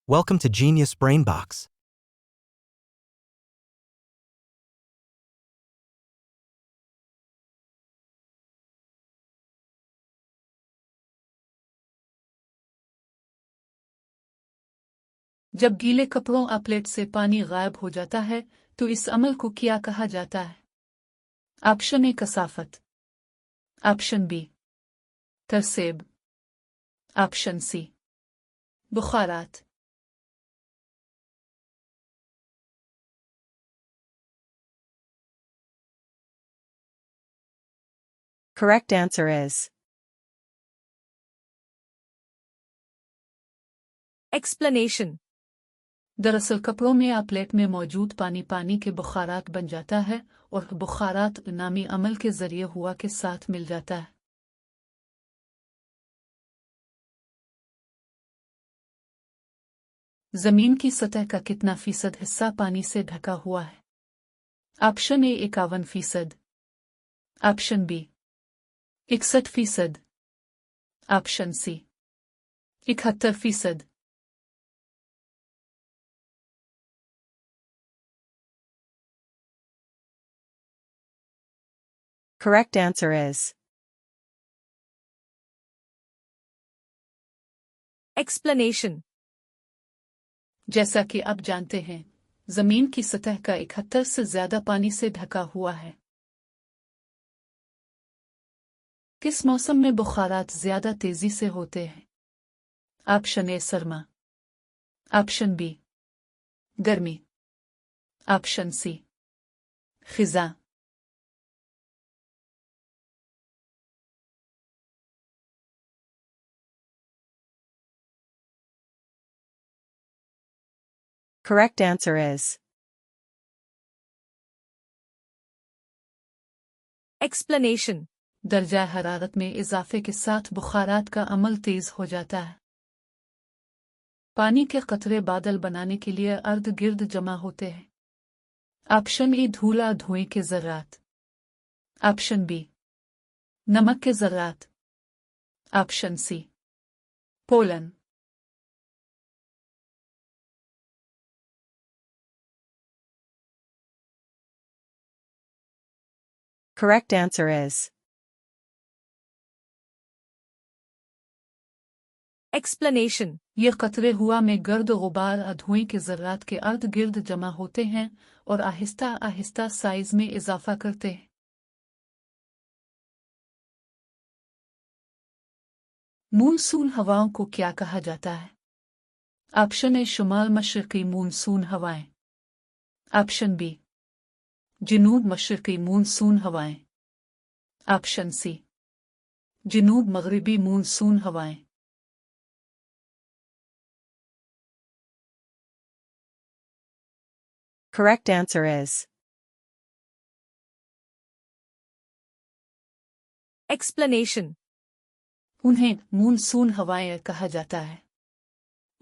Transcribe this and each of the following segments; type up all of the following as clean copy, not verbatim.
Welcome to Genius Brainbox. जब गीले कपड़ों या प्लेट से पानी गायब हो जाता है तो इस अमल को क्या कहा जाता है? ऑप्शन ए कसाफत, ऑप्शन बी तरसेब, ऑप्शन सी बुखारात। Correct answer is Explanation. दरअसल कपड़ों में या प्लेट में मौजूद पानी के बुखारात बन जाता है और बुखारात नामी अमल के जरिए हुआ के साथ मिल जाता है। जमीन की सतह का कितना फीसद हिस्सा पानी से ढका हुआ है? Option A 51%, option B 61%, option C 71%। correct answer is Explanation. जैसा कि आप जानते हैं, जमीन की सतह का 71 से ज्यादा पानी से ढका हुआ है। किस मौसम में बुखारात ज्यादा तेजी से होते हैं? ऑप्शन ए सरमा, ऑप्शन बी गर्मी, ऑप्शन सी खिजा। correct answer is Explanation. दर्जा हरारत में इजाफे के साथ बुखारात का अमल तेज हो जाता है। पानी के कतरे बादल बनाने के लिए अर्ध गिर्द जमा होते हैं। ऑप्शन ए धूला धुएं के ज़र्रात, ऑप्शन बी नमक के ज़र्रात, option C pollen. correct answer is Explanation. ये कतरे हुआ में गर्द गुबार धुएं के ज़र्रात के अर्ध गिर्द जमा होते हैं और आहिस्ता आहिस्ता साइज में इजाफा करते हैं। मूनसून हवाओं को क्या कहा जाता है? ऑप्शन ए शुमाल मशरक़ी मूनसून हवाएं, ऑप्शन बी जनूब मशरक़ी मूनसून हवाएं, ऑप्शन सी जनूब मगरिबी मूनसून हवाएं। correct answer is Explanation. उन्हें मूनसून हवाएं कहा जाता है।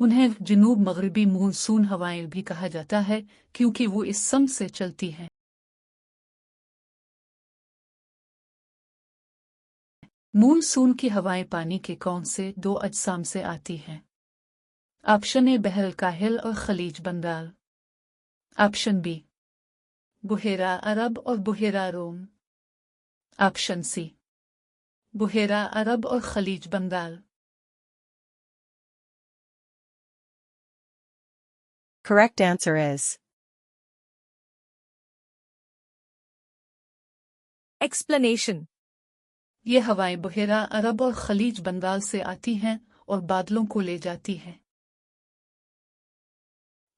उन्हें जनूब मगरिबी मूनसून हवाएं भी कहा जाता है क्योंकि वो इस सम से चलती हैं। मूनसून की हवाएं पानी के कौन से दो अजसाम से आती हैं? ऑप्शन ए बहर काहिल और खलीज बंगाल, ऑप्शन बी बुहेरा अरब और बुहेरा रोम, ऑप्शन सी बुहेरा अरब और खलीज Bengal. correct answer is Explanation. ये हवाएं बुहेरा अरब और खलीज बंगाल से आती हैं और बादलों को ले जाती हैं।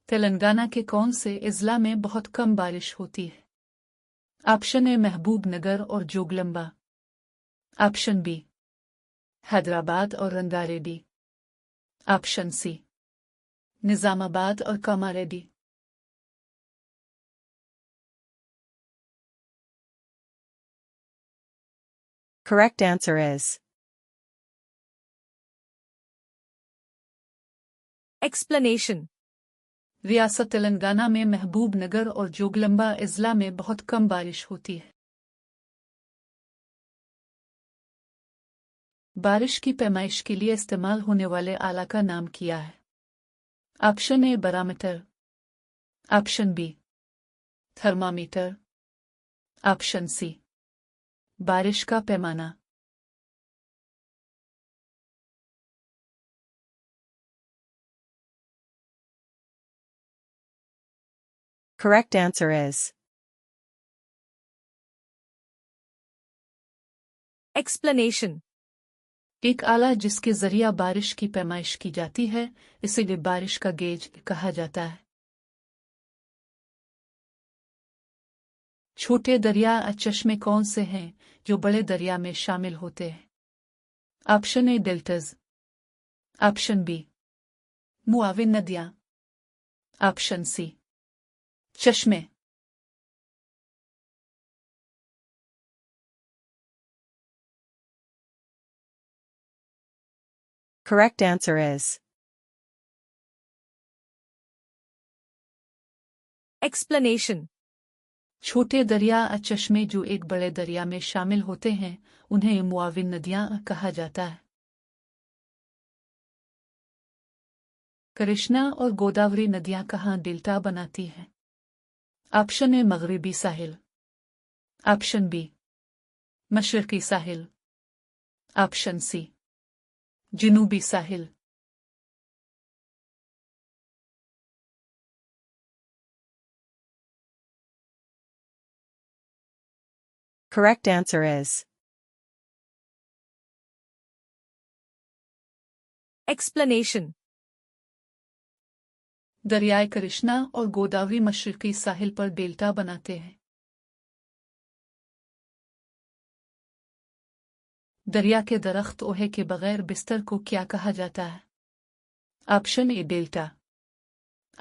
तेलंगाना के कौन से इज़ला में बहुत कम बारिश होती है? ऑप्शन ए महबूब नगर और जोगलंबा, ऑप्शन बी हैदराबाद और रंगारेड्डी, ऑप्शन सी निजामाबाद और Kamareddy. correct answer is Explanation. रियासत तेलंगाना में महबूब नगर और जोगलंबा इज़ला में बहुत कम बारिश होती है। बारिश की पैमाइश के लिए इस्तेमाल होने वाले आला का नाम क्या है? Option A barometer, option B thermometer, option C बारिश का पैमाना। Correct answer is Explanation. एक आला जिसके जरिया बारिश की पैमाइश की जाती है, इसीलिए बारिश का गेज कहा जाता है। छोटे दरिया और चश्मे कौन से हैं जो बड़े दरिया में शामिल होते हैं? Option A deltas, option B मुआविन नदियां, ऑप्शन सी चश्मे। correct answer is Explanation. छोटे दरिया और चश्मे जो एक बड़े दरिया में शामिल होते हैं, उन्हें मुआविन नदियां कहा जाता है। कृष्णा और गोदावरी नदियां कहाँ डेल्टा बनाती हैं? ऑप्शन ए मगरिबी साहिल, ऑप्शन बी मशरकी साहिल, ऑप्शन सी जनूबी साहिल। correct answer is Explanation. दरियाए Krishna और गोदावरी मशरकी साहिल पर डेल्टा बनाते हैं। दरिया के दरख्त ओहे के बगैर बिस्तर को क्या कहा जाता है? Option A delta,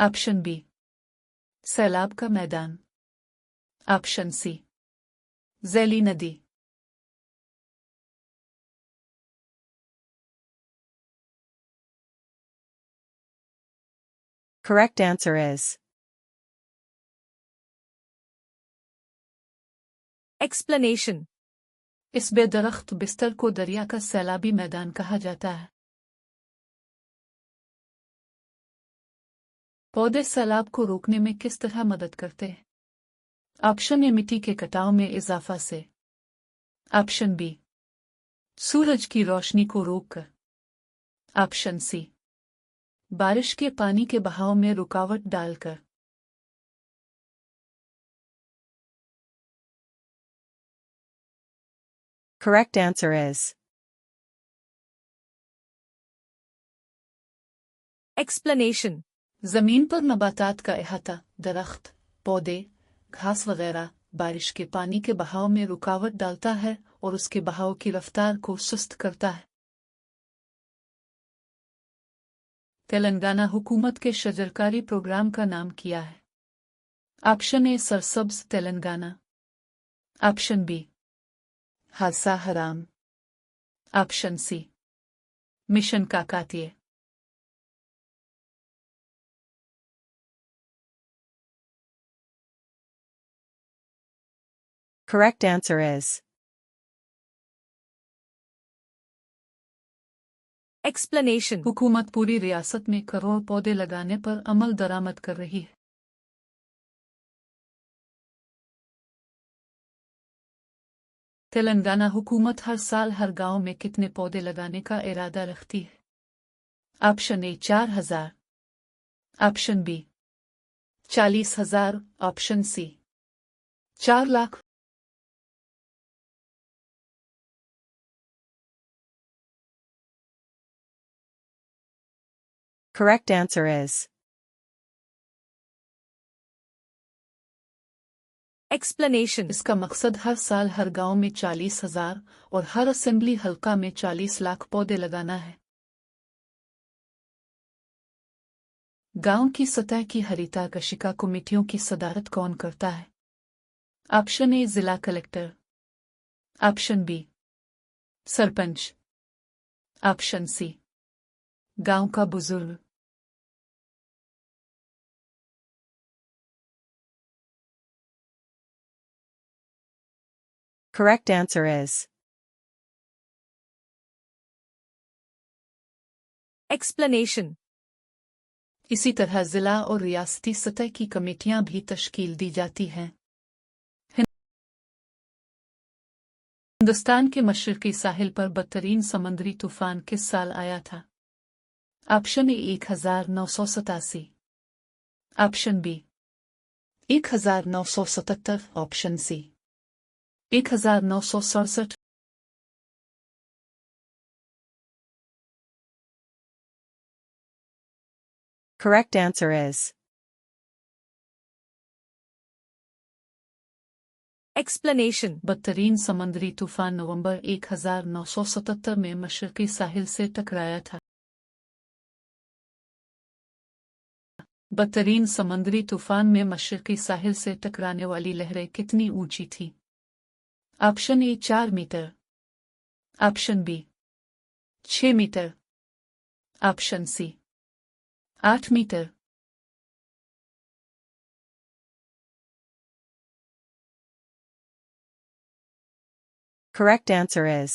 option B सैलाब का मैदान, ऑप्शन सी जैली नदी। correct answer is Explanation. इस बेदरख्त बिस्तर को दरिया का सैलाबी मैदान कहा जाता है। पौधे सैलाब को रोकने में किस तरह मदद करते हैं? ऑप्शन ए मिट्टी के कटाव में इजाफा से, ऑप्शन बी सूरज की रोशनी को रोककर, ऑप्शन सी बारिश के पानी के बहाव में रुकावट डालकर। correct answer is Explanation. जमीन पर नबातात का अहाता, दरख्त, पौधे, घास वगैरह बारिश के पानी के बहाव में रुकावट डालता है और उसके बहाव की रफ्तार को सुस्त करता है। तेलंगाना हुकूमत के शजरकारी प्रोग्राम का नाम क्या है? ऑप्शन ए सरसब्ज तेलंगाना, ऑप्शन बी हादसा हराम, option C mission Kakatiya. correct answer is Explanation. हुकूमत पूरी रियासत में करोड़ पौधे लगाने पर अमल दरामद कर रही है। तेलंगाना हुकूमत हर साल हर गांव में कितने पौधे लगाने का इरादा रखती है? Option A 4,000, option B 40,000, option C 4 lakh. correct answer is Explanation. इसका मकसद हर साल हर गांव में 40,000 और हर असेंबली हल्का में 40 लाख पौधे लगाना है। गांव की सतह की हरिताकर्षिका कमेटियों की सदारत कौन करता है? ऑप्शन ए जिला कलेक्टर, ऑप्शन बी सरपंच, ऑप्शन सी गांव का बुजुर्ग। correct answer is Explanation. इसी तरह जिला और रियासती सतह की कमेटियां भी तश्कील दी जाती हैं। हिंदुस्तान के मशरकी साहिल पर बदतरीन समुद्री तूफान किस साल आया था? Option A 1987, option B 1977, option C 1967। Correct answer is Explanation. बदतरीन समुद्री तूफान नवंबर 1977 में मशरकी साहिल से टकराया था। बदतरीन समुद्री तूफान में मशरकी साहिल से टकराने वाली लहरें कितनी ऊंची थीं? Option A 4 metre, option B 6 metre, option C 8 metre. correct answer is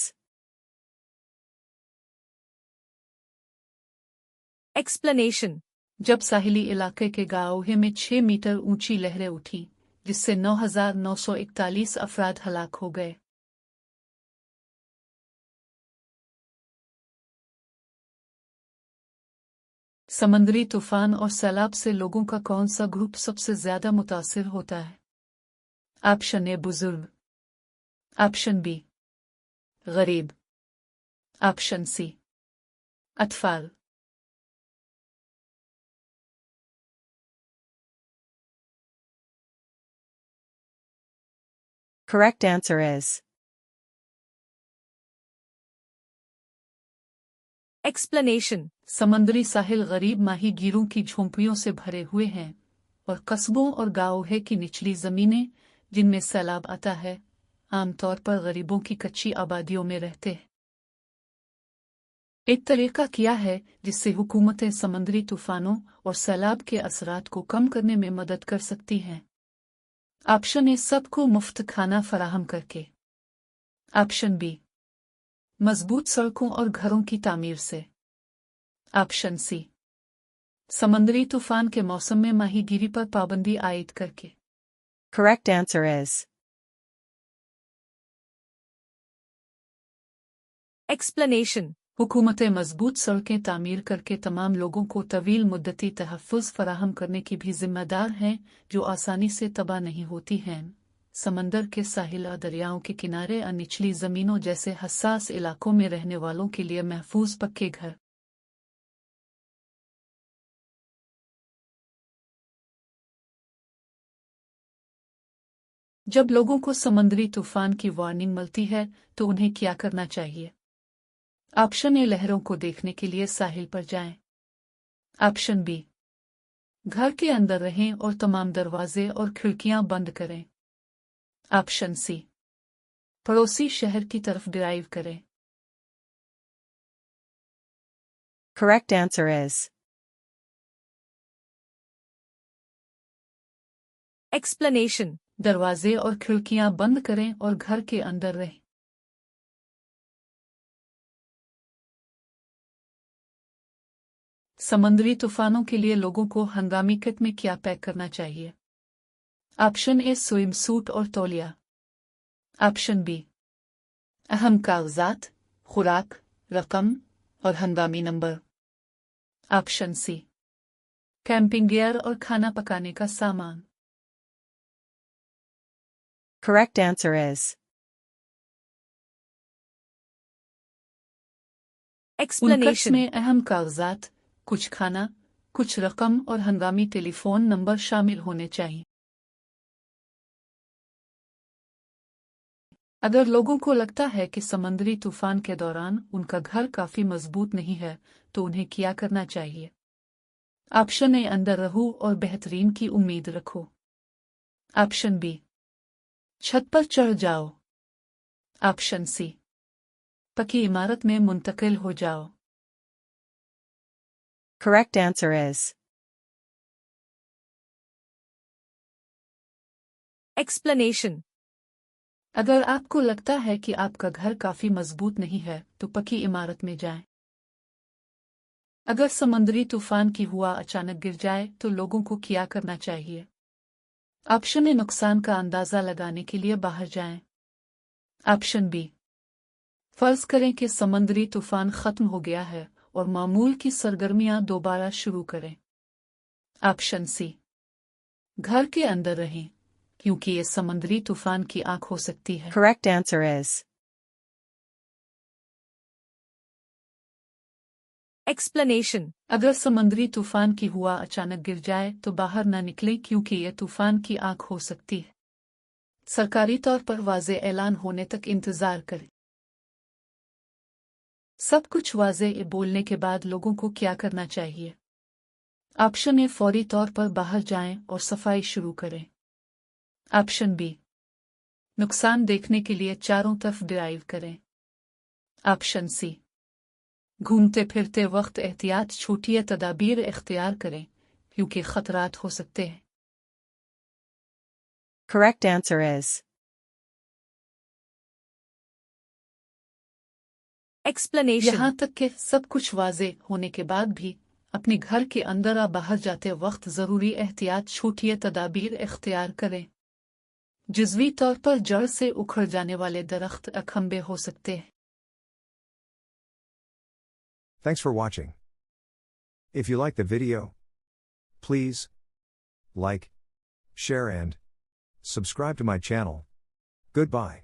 Explanation. जब साहिली इलाके के गाओहे में 6 मीटर ऊंची लहरें उठी, जिससे 9,941 अफराद हलाक हो गए। समंदरी तूफान और सैलाब से लोगों का कौन सा ग्रुप सबसे ज्यादा मुतासिर होता है? ऑप्शन ए बुजुर्ग, ऑप्शन बी गरीब, ऑप्शन सी अतफाल। correct answer is Explanation. समंदरी साहिल गरीब माहीगीरों की झोंपड़ियों से भरे हुए हैं और कस्बों और गाँवों की निचली जमीनें, जिनमें सैलाब आता है, आमतौर पर गरीबों की कच्ची आबादियों में रहते हैं। एक तरीका किया है जिससे हुकूमतें समंदरी तूफानों और सैलाब के असरात को कम करने में मदद कर सकती हैं। ऑप्शन ए सबको मुफ्त खाना फराहम करके, ऑप्शन बी मजबूत सड़कों और घरों की तामीर से, ऑप्शन सी समंदरी तूफान के मौसम में माहीगीरी पर पाबंदी आयद करके। correct answer is Explanation. हुकूमतें मजबूत सड़कें तामीर करके तमाम लोगों को तवील मुद्दती तहफ़्फ़ुज़ फराहम करने की भी जिम्मेदार हैं, जो आसानी से तबाह नहीं होती हैं। समंदर के साहिल, दरियाओं के किनारे और निचली ज़मीनों जैसे हसास इलाकों में रहने वालों के लिए महफूज पक्के घर। जब लोगों को समंदरी तूफान की वार्निंग मिलती है तो उन्हें क्या करना चाहिए? ऑप्शन ए लहरों को देखने के लिए साहिल पर जाएं, ऑप्शन बी घर के अंदर रहें और तमाम दरवाजे और खिड़कियां बंद करें, ऑप्शन सी पड़ोसी शहर की तरफ ड्राइव करें। correct answer is Explanation. दरवाजे और खिड़कियां बंद करें और घर के अंदर रहें। समंदरी तूफानों के लिए लोगों को हंगामी किट में क्या पैक करना चाहिए? ऑप्शन ए स्विम सूट और तौलिया, ऑप्शन बी अहम कागजात, खुराक, रकम और हंगामी number, option C camping gear और खाना पकाने का सामान। correct answer is उन कट्स Explanation. में अहम कागजात, कुछ खाना, कुछ रकम और हंगामी टेलीफोन नंबर शामिल होने चाहिए। अगर लोगों को लगता है कि समंदरी तूफान के दौरान उनका घर काफी मजबूत नहीं है तो उन्हें क्या करना चाहिए? ऑप्शन ए अंदर रहो और बेहतरीन की उम्मीद रखो, ऑप्शन बी छत पर चढ़ जाओ, ऑप्शन सी पक्की इमारत में मुंतकिल हो जाओ। correct answer is Explanation. अगर आपको लगता है कि आपका घर काफी मजबूत नहीं है तो पक्की इमारत में जाएं। अगर समुद्री तूफान की हुआ अचानक गिर जाए तो लोगों को क्या करना चाहिए? ऑप्शन ए, नुकसान का अंदाजा लगाने के लिए बाहर जाएं। ऑप्शन बी, फर्ज करें कि समुद्री तूफान खत्म हो गया है और मामूल की सरगर्मियां दोबारा शुरू करें। ऑप्शन सी, घर के अंदर रहें क्योंकि ये समुद्री तूफान की आंख हो सकती है। Correct answer is. Explanation. अगर समुद्री तूफान की हुआ अचानक गिर जाए तो बाहर न निकलें क्योंकि यह तूफान की आंख हो सकती है। सरकारी तौर पर वाज़े ऐलान होने तक इंतजार करें। सब कुछ वाज़े बोलने के बाद लोगों को क्या करना चाहिए? ऑप्शन ए, फौरी तौर पर बाहर जाएं और सफाई शुरू करें। ऑप्शन बी, नुकसान देखने के लिए चारों तरफ ड्राइव करें। ऑप्शन सी, घूमते फिरते वक्त एहतियात छोटी तदाबीर इख्तियार करें क्योंकि खतरात हो सकते हैं। Correct answer is. Explanation. यहाँ तक कि सब कुछ वाज़े होने के बाद भी अपने घर के अंदर या बाहर जाते वक्त ज़रूरी एहतियात छोटी तदाबीर इख्तियार करें। जुज़वी तौर पर जड़ से उखड़ जाने वाले दरख्त अखंबे हो सकते हैं। Thanks for watching. If you like the video, please like, share and subscribe to my channel. Goodbye.